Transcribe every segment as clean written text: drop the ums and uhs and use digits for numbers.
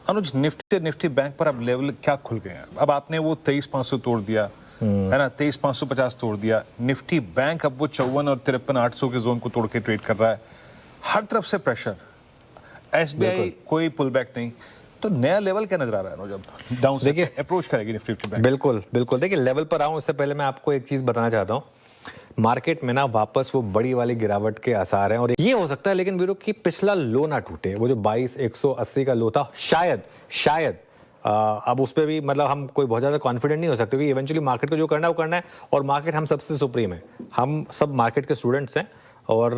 अनुज, Nifty bank पर अब level क्या खुल गए हैं? अब आपने वो 23,500 तोड़ दिया है ना, 23,550 तोड़ दिया। निफ्टी बैंक अब वो 54 और 53,800 के जोन को तोड़ के ट्रेड कर रहा है। हर तरफ से प्रेशर, एसबीआई कोई पुल बैक नहीं। तो नया लेवल क्या नजर आ रहा है अनुज? अब डाउन से अप्रोच करेगी निफ्टी बैंक? बिल्कुल बिल्कुल। देखिए, लेवल पर आऊं उससे पहले मैं आपको एक चीज बताना चाहता हूं। मार्केट में ना वापस वो बड़ी वाली गिरावट के आसार हैं और ये हो सकता है, लेकिन वीरो की पिछला लो ना टूटे। वो जो 22,180 का लो था, शायद अब उस पर भी मतलब हम कोई बहुत ज्यादा कॉन्फिडेंट नहीं हो सकते, क्योंकि इवेंचुअली मार्केट को जो करना है वो करना है, और मार्केट हम सबसे सुप्रीम है। हम सब मार्केट के स्टूडेंट्स हैं और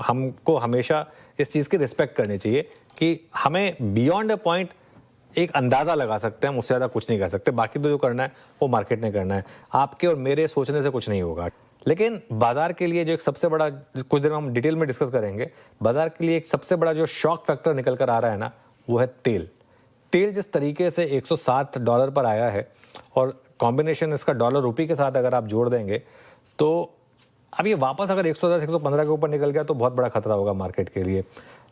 हमको हमेशा इस चीज की रिस्पेक्ट करनी चाहिए कि हमें बियॉन्ड अ पॉइंट एक अंदाजा लगा सकते हैं, उससे ज्यादा कुछ नहीं कर सकते। बाकी तो जो करना है वो मार्केट ने करना है, आपके और मेरे सोचने से कुछ नहीं होगा। लेकिन बाजार के लिए जो एक सबसे बड़ा, कुछ देर में हम डिटेल में डिस्कस करेंगे, बाजार के लिए एक सबसे बड़ा जो शॉक फैक्टर निकल कर आ रहा है ना, वो है तेल। तेल जिस तरीके से $107 पर आया है, और कॉम्बिनेशन इसका डॉलर रुपये के साथ अगर आप जोड़ देंगे, तो अब ये वापस अगर 110 115 के ऊपर निकल गया तो बहुत बड़ा खतरा होगा मार्केट के लिए।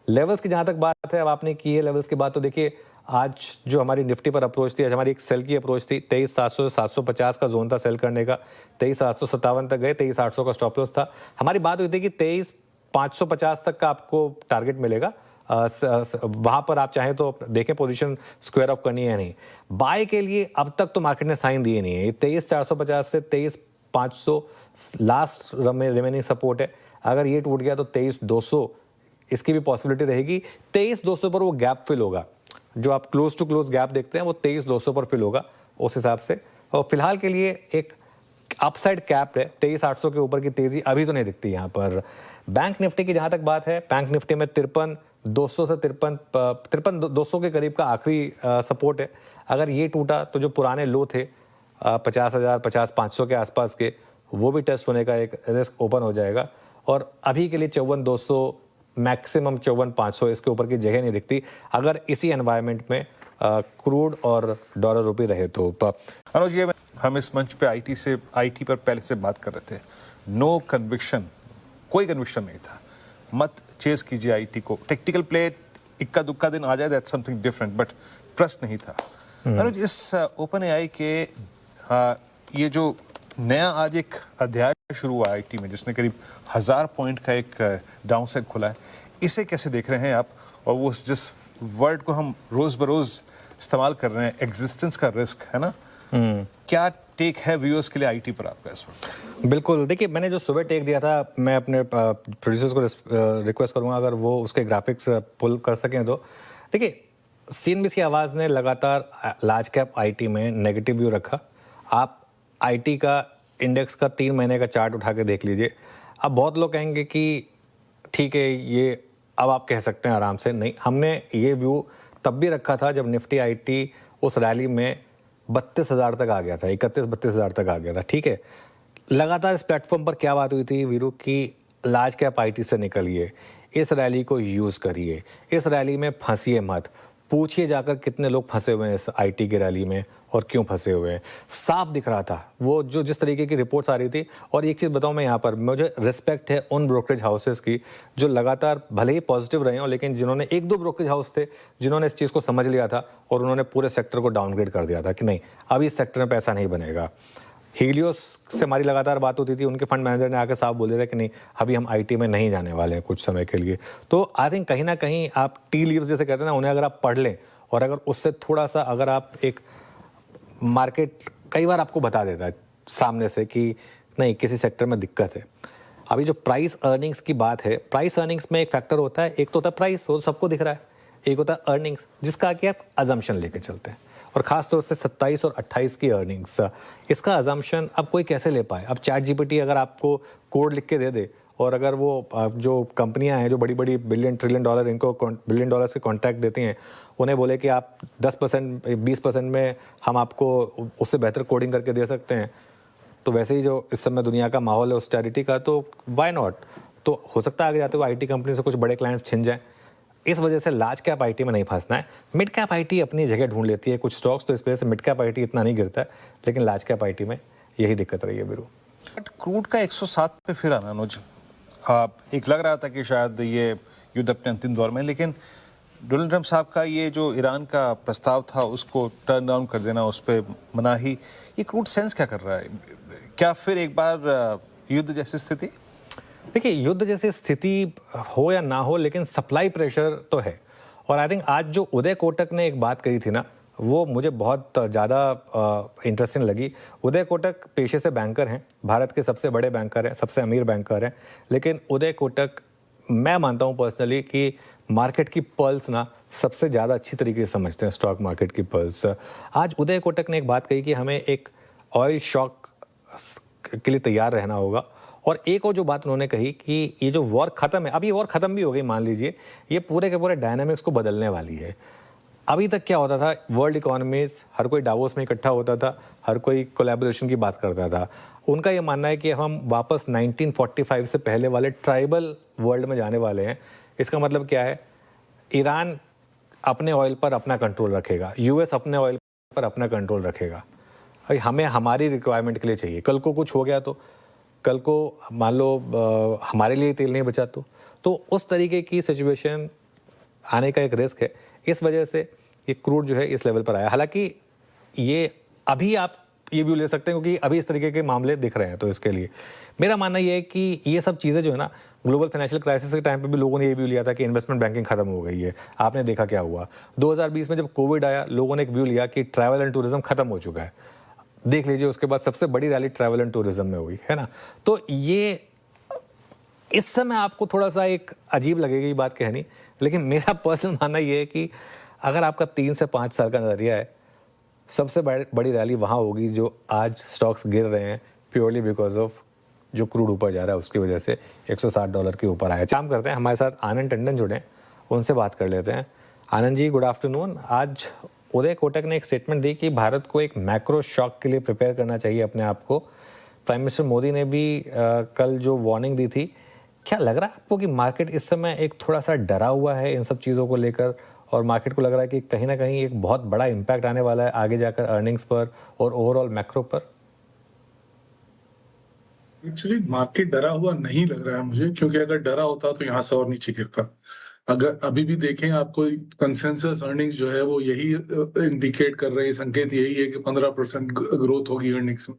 लेवल्स की जहां तक बात है, अब आपने की है लेवल्स की बात, तो देखिए आज जो हमारी निफ्टी पर अप्रोच थी, आज हमारी एक सेल की अप्रोच थी। 23,700 से 750 का जोन था सेल करने का, 23,757 तक गए, 23,800 का स्टॉप लॉस था। हमारी बात हुई थी कि 23,550 तक का आपको टारगेट मिलेगा, वहां पर आप चाहें तो देखें पोजीशन स्क्वायर ऑफ करनी है या नहीं। बाय के लिए अब तक तो मार्केट ने साइन दिए नहीं है। 23,450 से 23,500 लास्ट रिमेनिंग सपोर्ट है। अगर ये टूट गया तो 23,200 इसकी भी पॉसिबिलिटी रहेगी। 23,200 पर वो गैप फिल होगा, जो आप क्लोज टू क्लोज गैप देखते हैं वो 23,200 पर फिल होगा उस हिसाब से। और फिलहाल के लिए एक अपसाइड कैप है, 23,800 के ऊपर की तेजी अभी तो नहीं दिखती यहाँ पर। बैंक निफ्टी की जहां तक बात है, बैंक निफ्टी में 53,200 से 53,200 के करीब का आखिरी सपोर्ट है। अगर ये टूटा तो जो पुराने लो थे 50,000 50,500 के आसपास के, वो भी टेस्ट होने का एक रिस्क ओपन हो जाएगा। और अभी के लिए 54,200 मैक्सिमम 54,500, इसके ऊपर की जगह नहीं दिखती अगर इसी एनवायरनमेंट में क्रूड और डॉलर रुपये रहे तो। अनुज, ये हम इस मंच पे आईटी पर पहले से बात कर रहे थे। नो कन्विक्शन, कोई कन्विक्शन नहीं था। मत चेस कीजिए आईटी को। टेक्निकल प्ले इक्का दुक्का दिन आ जाए, that's something different, but trust नहीं था। अनुज, इस ओपन एआई के ये जो नया आज एक अध्याय शुरू हुआ आईटी में, जिसने करीब 1000 पॉइंट का एक डाउनसाइड खुला है, इसे कैसे देख रहे हैं आप? और वो जिस वर्ड को हम रोज बरोज इस्तेमाल कर रहे हैं, एग्जिस्टेंस का रिस्क, है ना, क्या टेक है व्यूअर्स के लिए आईटी पर आपका इस वक्त? बिल्कुल। देखिए, मैंने जो सुबह टेक दिया था, मैं अपने प्रोड्यूसर्स को रिक्वेस्ट करूंगा अगर वो उसके ग्राफिक्स पुल कर सकें तो। देखिए, सीएनबीसी की आवाज़ ने लगातार लार्ज कैप आईटी में नेगेटिव व्यू रखा। आप आईटी का इंडेक्स का 3 महीने का चार्ट उठा के देख लीजिए। अब बहुत लोग कहेंगे कि ठीक है, ये अब आप कह सकते हैं आराम से। नहीं, हमने ये व्यू तब भी रखा था जब निफ्टी आईटी उस रैली में 32,000 तक आ गया था, 31-32,000 तक आ गया था। ठीक है, लगातार इस प्लेटफॉर्म पर क्या बात हुई थी वीरू की, लार्ज कैप आईटी से निकलिए, इस रैली को यूज करिए, इस रैली में फंसिए मत। पूछिए जाकर कितने लोग फंसे हुए हैं इस आईटी की रैली में और क्यों फंसे हुए हैं। साफ दिख रहा था वो जो जिस तरीके की रिपोर्ट्स आ रही थी। और एक चीज़ बताऊं मैं यहाँ पर, मुझे रिस्पेक्ट है उन ब्रोकरेज हाउसेस की जो लगातार भले ही पॉजिटिव रहे हों, लेकिन जिन्होंने, 1-2 ब्रोकरेज हाउस थे जिन्होंने इस चीज़ को समझ लिया था और उन्होंने पूरे सेक्टर को डाउनग्रेड कर दिया था कि नहीं, अभी इस सेक्टर में पैसा नहीं बनेगा। हीलियोस से हमारी लगातार बात होती थी, उनके फंड मैनेजर ने आकर साफ बोल दिया था कि नहीं, अभी हम आईटी में नहीं जाने वाले हैं कुछ समय के लिए। तो आई थिंक कहीं ना कहीं आप टी लीव्स जैसे कहते हैं ना, उन्हें अगर आप पढ़ लें और अगर उससे थोड़ा सा अगर आप एक, मार्केट कई बार आपको बता देता है सामने से कि नहीं, किसी सेक्टर में दिक्कत है। अभी जो प्राइस अर्निंग्स की बात है, प्राइस अर्निंग्स में एक फैक्टर होता है, एक तो होता है प्राइस, वो सबको दिख रहा है, एक होता है अर्निंग्स जिसका कि आप अजम्पशन लेके चलते हैं। और खासतौर से 27 और 28 की अर्निंग्स, इसका अजम्पशन अब कोई कैसे ले पाए? अब चैट जीपीटी अगर आपको कोड लिख के दे दे, और अगर वो जो कंपनियां हैं जो बड़ी बड़ी $1 ट्रिलियन इनको $1 बिलियन के कॉन्ट्रैक्ट देती हैं, उन्हें बोले कि आप 10% 20% में हम आपको उससे बेहतर कोडिंग करके दे सकते हैं, तो वैसे ही जो इस समय दुनिया का माहौल है ऑस्टेरिटी का, तो व्हाई नॉट? तो हो सकता है आगे जाते हुए आईटी कंपनी से कुछ बड़े क्लाइंट्स छिन जाएं। इस वजह से लार्ज कैप आईटी में नहीं फंसना है। मिड कैप आईटी अपनी जगह ढूंढ लेती है कुछ स्टॉक्स, तो इस वजह से मिड कैप आईटी इतना नहीं गिरता है, लेकिन लार्ज कैप आईटी में यही दिक्कत रही है बिरू। बट क्रूड का 107 पे फिर आना अनुज, एक लग रहा था कि शायद ये युद्ध अपने अंतिम दौर में, लेकिन डोनाल्ड ट्रंप साहब का ये जो ईरान का प्रस्ताव था उसको टर्न डाउन कर देना, उस पर मनाही, ये क्रूड सेंस क्या कर रहा है? क्या फिर एक बार युद्ध जैसी स्थिति? देखिए, युद्ध जैसी स्थिति हो या ना हो, लेकिन सप्लाई प्रेशर तो है। और आई थिंक आज जो उदय कोटक ने एक बात कही थी ना, वो मुझे बहुत ज़्यादा इंटरेस्टिंग लगी। उदय कोटक पेशे से बैंकर हैं, भारत के सबसे बड़े बैंकर हैं, सबसे अमीर बैंकर हैं, लेकिन उदय कोटक, मैं मानता हूं पर्सनली कि मार्केट की पल्स ना सबसे ज़्यादा अच्छी तरीके से समझते हैं, स्टॉक मार्केट की पल्स। आज उदय कोटक ने एक बात कही कि हमें एक ऑयल शॉक के लिए तैयार रहना होगा। और एक और जो बात उन्होंने कही कि ये जो वॉर खत्म है, अब ये वॉर खत्म भी हो गई मान लीजिए, ये पूरे के पूरे डायनामिक्स को बदलने वाली है। अभी तक क्या होता था, वर्ल्ड इकोनॉमीज, हर कोई डावोस में इकट्ठा होता था, हर कोई कोलैबोरेशन की बात करता था। उनका ये मानना है कि हम वापस 1945 से पहले वाले ट्राइबल वर्ल्ड में जाने वाले हैं। इसका मतलब क्या है? ईरान अपने ऑयल पर अपना कंट्रोल रखेगा, यूएस अपने ऑयल पर अपना कंट्रोल रखेगा। भाई हमें हमारी रिक्वायरमेंट के लिए चाहिए, कल को कुछ हो गया तो, कल को मान लो हमारे लिए तेल नहीं बचा तो उस तरीके की सिचुएशन आने का एक रिस्क है। इस वजह से ये क्रूड जो है इस लेवल पर आया। हालांकि ये अभी आप ये व्यू ले सकते हैं क्योंकि अभी इस तरीके के मामले दिख रहे हैं, तो इसके लिए मेरा मानना ये है कि ये सब चीज़ें जो है ना, ग्लोबल फाइनेंशियल क्राइसिस के टाइम पे भी लोगों ने ये व्यू लिया था कि इन्वेस्टमेंट बैंकिंग खत्म हो गई है। आपने देखा क्या हुआ 2020 में जब कोविड आया, लोगों ने एक व्यू लिया कि ट्रैवल एंड टूरिज्म खत्म हो चुका है। देख लीजिए, उसके बाद सबसे बड़ी रैली ट्रैवल एंड टूरिज्म में हुई है ना। तो ये इस समय आपको थोड़ा सा एक अजीब लगेगी ये बात कहनी, लेकिन मेरा पर्सनल मानना ये है कि अगर आपका 3 से 5 साल का नजरिया है, सबसे बड़ी रैली वहाँ होगी जो आज स्टॉक्स गिर रहे हैं प्योरली बिकॉज ऑफ जो क्रूड ऊपर जा रहा है उसकी वजह से $160 के ऊपर आया। काम करते हैं, हमारे साथ आनंद टंडन जुड़े हैं, उनसे बात कर लेते हैं। Anand ji, good afternoon. आज उदय कोटक ने एक स्टेटमेंट दी कि भारत को एक मैक्रो शॉक के लिए प्रिपेयर करना चाहिए अपने आप को। प्राइम मिनिस्टर मोदी ने भी कल जो वार्निंग दी थी, क्या लग रहा है आपको कि मार्केट इस समय एक थोड़ा सा डरा हुआ है इन सब चीज़ों को लेकर, और मार्केट को लग रहा है कि कहीं ना कहीं एक बहुत बड़ा इम्पैक्ट आने वाला है आगे जाकर अर्निंग्स पर और ओवरऑल मैक्रो पर? एक्चुअली मार्केट डरा हुआ नहीं लग रहा है मुझे, क्योंकि अगर डरा होता तो यहाँ से और नीचे गिरता। अगर अभी भी देखें, आपको कंसेंसस अर्निंग्स जो है वो यही इंडिकेट कर रहे हैं, संकेत यही है कि 15% ग्रोथ होगी अर्निंग्स में।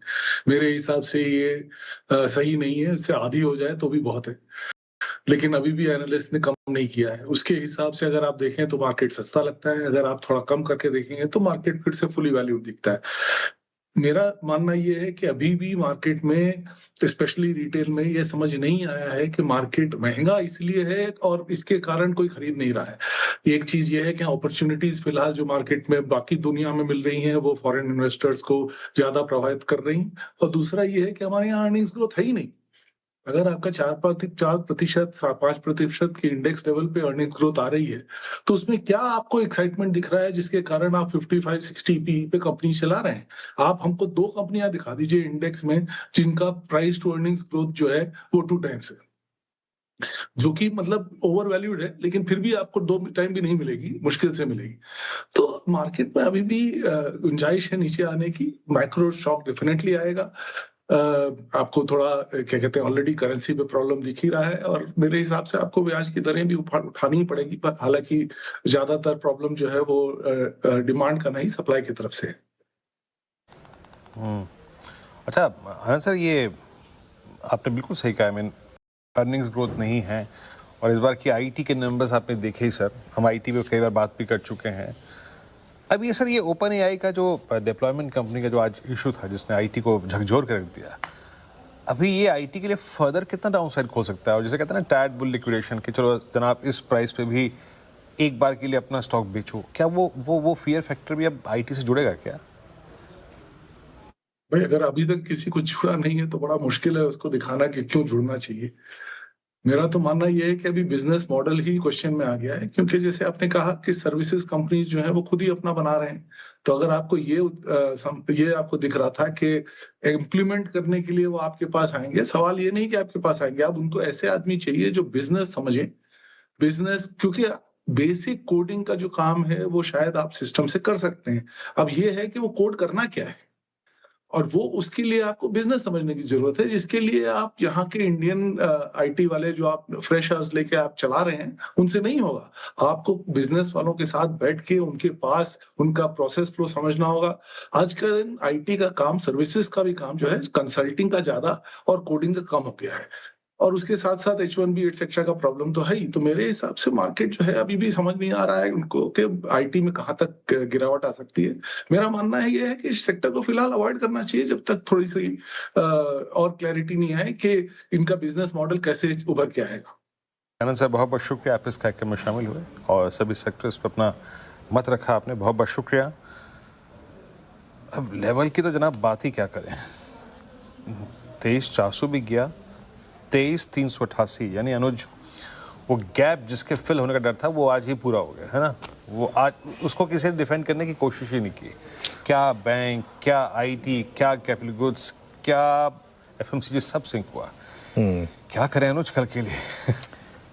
मेरे हिसाब से ये सही नहीं है, इससे आधी हो जाए तो भी बहुत है, लेकिन अभी भी एनालिस्ट ने कम नहीं किया है। उसके हिसाब से अगर आप देखें तो मार्केट सस्ता लगता है, अगर आप थोड़ा कम करके देखेंगे तो मार्केट फिर से फुली वैल्यूड दिखता है। मेरा मानना यह है कि अभी भी मार्केट में, स्पेशली रिटेल में, यह समझ नहीं आया है कि मार्केट महंगा इसलिए है और इसके कारण कोई खरीद नहीं रहा है। एक चीज यह है कि अपॉर्चुनिटीज फिलहाल जो मार्केट में बाकी दुनिया में मिल रही हैं वो फॉरेन इन्वेस्टर्स को ज्यादा प्रभावित कर रही हैं, और दूसरा यह है कि हमारे यहाँ अर्निंग्स ग्रोथ है ही नहीं। अगर आपका 4% 5% के इंडेक्स लेवल पे अर्निंग ग्रोथ आ रही है, तो उसमें क्या आपको एक्साइटमेंट दिख रहा है जिसके कारण आप 55-60 पी पे कंपनी चला रहे हैं? आप हमको 2 कंपनियां दिखा दीजिए इंडेक्स में जिनका प्राइस टू अर्निंग्स ग्रोथ जो है वो 2 टाइम्स है, जो कि मतलब ओवर वैल्यूड है, लेकिन फिर भी आपको 2 टाइम भी नहीं मिलेगी, मुश्किल से मिलेगी। तो मार्केट में अभी भी गुंजाइश है नीचे आने की। माइक्रो शॉक डेफिनेटली आएगा। आपको थोड़ा क्या कहते हैं, ऑलरेडी करेंसी पे प्रॉब्लम दिख ही रहा है, और मेरे हिसाब से आपको ब्याज की दरें भी उठानी ही पड़ेगी, पर हालांकि ज्यादातर प्रॉब्लम जो है वो डिमांड का नहीं, सप्लाई की तरफ से है। अच्छा आनंद सर, ये आपने बिल्कुल सही कहा। मीन अर्निंग्स ग्रोथ नहीं है, और इस बार की आईटी के नंबर्स आपने देखे ही सर, हम आईटी पे कई बार बात भी कर चुके हैं। अब ये सर, ये ओपन एआई का जो डिप्लॉयमेंट कंपनी का जो आज इशू था जिसने आईटी को झकझोर कर रख दिया, अभी ये आईटी के लिए फर्दर कितना डाउनसाइड खोल सकता है? और जैसे कहते हैं ना टैड बुल लिक्विडेशन, कि चलो जनाब इस प्राइस पे भी एक बार के लिए अपना स्टॉक बेचो, क्या वो फियर फैक्टर भी अब आईटी से जुड़ेगा क्या? भाई अगर अभी तक किसी को जुड़ा नहीं है तो बड़ा मुश्किल है उसको दिखाना कि क्यों जुड़ना चाहिए। मेरा तो मानना यह है कि अभी बिजनेस मॉडल ही क्वेश्चन में आ गया है, क्योंकि जैसे आपने कहा कि सर्विसेज कंपनीज जो है वो खुद ही अपना बना रहे हैं। तो अगर आपको ये आपको दिख रहा था कि इम्प्लीमेंट करने के लिए वो आपके पास आएंगे, सवाल ये नहीं कि आपके पास आएंगे, आप उनको ऐसे आदमी चाहिए जो बिजनेस समझे। बिजनेस, क्योंकि बेसिक कोडिंग का जो काम है वो शायद आप सिस्टम से कर सकते हैं। अब ये है कि वो कोड करना क्या है, और वो उसके लिए आपको बिजनेस समझने की जरूरत है, जिसके लिए आप यहाँ के इंडियन आईटी वाले जो आप फ्रेशर्स लेके आप चला रहे हैं उनसे नहीं होगा। आपको बिजनेस वालों के साथ बैठ के उनके पास उनका प्रोसेस फ्लो समझना होगा। आजकल आईटी का काम, सर्विसेज का भी काम जो है कंसल्टिंग का ज्यादा और कोडिंग का कम हो गया है, और उसके साथ साथ H1B एटसेट्रा का प्रॉब्लम तो है ही। तो मेरे हिसाब से मार्केट जो है अभी भी समझ नहीं आ रहा है उनको कि आईटी में कहाँ तक गिरावट आ सकती है। मेरा मानना है ये है कि इस सेक्टर को फिलहाल अवॉइड करना चाहिए जब तक थोड़ी सी और क्लैरिटी नहीं आए कि इनका बिजनेस मॉडल कैसे उभर के आएगा। आनंद सर, बहुत बहुत शुक्रिया आप इस कार्यक्रम में शामिल हुए और सभी सेक्टर्स पर अपना मत रखा आपने, बहुत बहुत शुक्रिया। अब लेवल की तो जनाब बात ही क्या करें, 23,400 भी गया, 23,388, यानी अनुज वो गैप जिसके फिल होने का डर था वो आज ही पूरा हो गया है ना। वो आज उसको किसी ने डिफेंड करने की कोशिश ही नहीं की। क्या बैंक, क्या आईटी, क्या कैपिटल गुड्स, क्या एफएमसीजी, सब सिंक हुआ। क्या करें अनुज कल के लिए।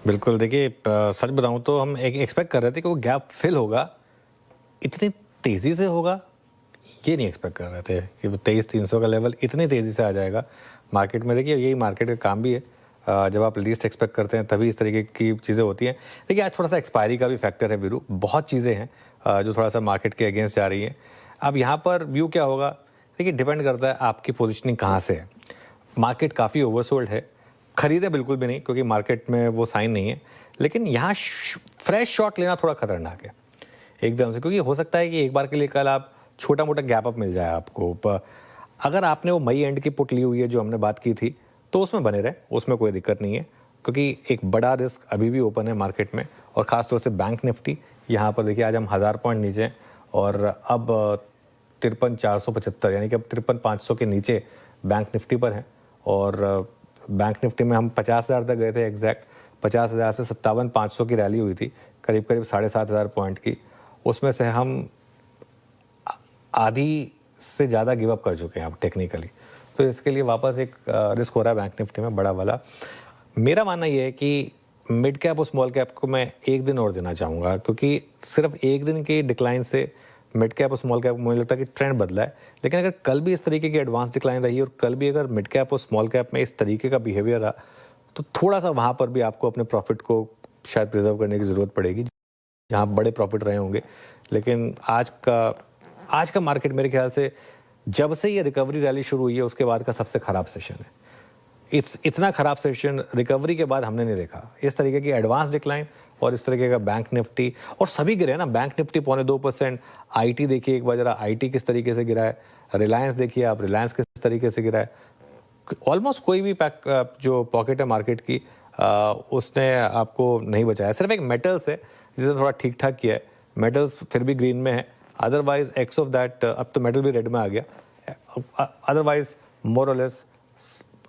बिल्कुल, देखिए सच बताऊं तो हम एक्सपेक्ट कर रहे थे कि वो गैप फिल होगा, इतनी तेज़ी से होगा ये नहीं एक्सपेक्ट कर रहे थे कि वो 23,300 का लेवल इतनी तेज़ी से आ जाएगा मार्केट में। देखिए यही मार्केट का काम भी है, जब आप लीस्ट एक्सपेक्ट करते हैं तभी इस तरीके की चीज़ें होती हैं। देखिए आज थोड़ा सा एक्सपायरी का भी फैक्टर है वीरू, बहुत चीज़ें हैं जो थोड़ा सा मार्केट के अगेंस्ट जा रही हैं। अब यहाँ पर व्यू क्या होगा, देखिए डिपेंड करता है आपकी पोजिशनिंग कहाँ से है। मार्केट काफ़ी ओवरसोल्ड है, खरीदे बिल्कुल भी नहीं क्योंकि मार्केट में वो साइन नहीं है, लेकिन यहाँ फ्रेश शॉट लेना थोड़ा खतरनाक है एकदम से, क्योंकि हो सकता है कि एक बार के लिए कल आप छोटा मोटा गैप अप मिल जाए आपको। अगर आपने वो मई एंड की पुट ली हुई है जो हमने बात की थी तो उसमें बने रहे, उसमें कोई दिक्कत नहीं है, क्योंकि एक बड़ा रिस्क अभी भी ओपन है मार्केट में। और ख़ासतौर से बैंक निफ्टी, यहाँ पर देखिए आज हम 1000 पॉइंट नीचे हैं और अब 53,475 यानी कि अब 53,500 के नीचे बैंक निफ्टी पर हैं। और बैंक निफ्टी में हम 50,000 तक गए थे एग्जैक्ट, 50,000 से 57,500 की रैली हुई थी, करीब करीब 7,500 पॉइंट की। उसमें से हम आधी से ज़्यादा गिव अप कर चुके हैं अब टेक्निकली, तो इसके लिए वापस एक रिस्क हो रहा है बैंक निफ्टी में बड़ा वाला। मेरा मानना ये है कि मिड कैप और स्मॉल कैप को मैं एक दिन और देना चाहूँगा, क्योंकि सिर्फ एक दिन की डिक्लाइन से मिड कैप और स्मॉल कैप मुझे लगता है कि ट्रेंड बदला है। लेकिन अगर कल भी इस तरीके की एडवांस डिक्लाइन रही और कल भी अगर मिड कैप और स्मॉल कैप में इस तरीके का बिहेवियर रहा तो थोड़ा सा वहाँ पर भी आपको अपने प्रॉफिट को शायद प्रिजर्व करने की ज़रूरत पड़ेगी, जहाँ बड़े प्रॉफिट रहे होंगे। लेकिन आज का मार्केट मेरे ख्याल से जब से ये रिकवरी रैली शुरू हुई है उसके बाद का सबसे खराब सेशन है। इतना खराब सेशन रिकवरी के बाद हमने नहीं देखा। इस तरीके की एडवांस डिक्लाइन और इस तरीके का बैंक निफ्टी, और सभी गिरे ना, बैंक निफ्टी 0.25%, आईटी देखिए एक बार जरा, आईटी किस तरीके से गिरा है, रिलायंस देखिए आप, रिलायंस किस तरीके से गिरा है। ऑलमोस्ट कोई भी जो पॉकेट है मार्केट की उसने आपको नहीं बचाया। सिर्फ एक मेटल्स है जिसने थोड़ा ठीक ठाक किया है, मेटल्स फिर भी ग्रीन में है। अदरवाइज एक्स ऑफ दैट, अब तो मेटल भी रेड में आ गया, अदरवाइज मोर और लेस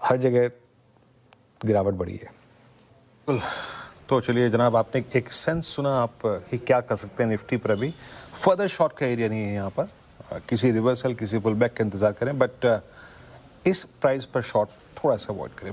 हर जगह गिरावट बढ़ी है। बिल्कुल, तो चलिए जनाब, आपने एक सेंस सुना आप कि क्या कर सकते हैं निफ्टी पर। अभी फर्दर शॉर्ट का एरिया नहीं है यहाँ पर, किसी रिवर्सल, किसी पुल बैक का इंतजार करें, बट इस प्राइस पर शॉर्ट थोड़ा सा अवॉइड करें।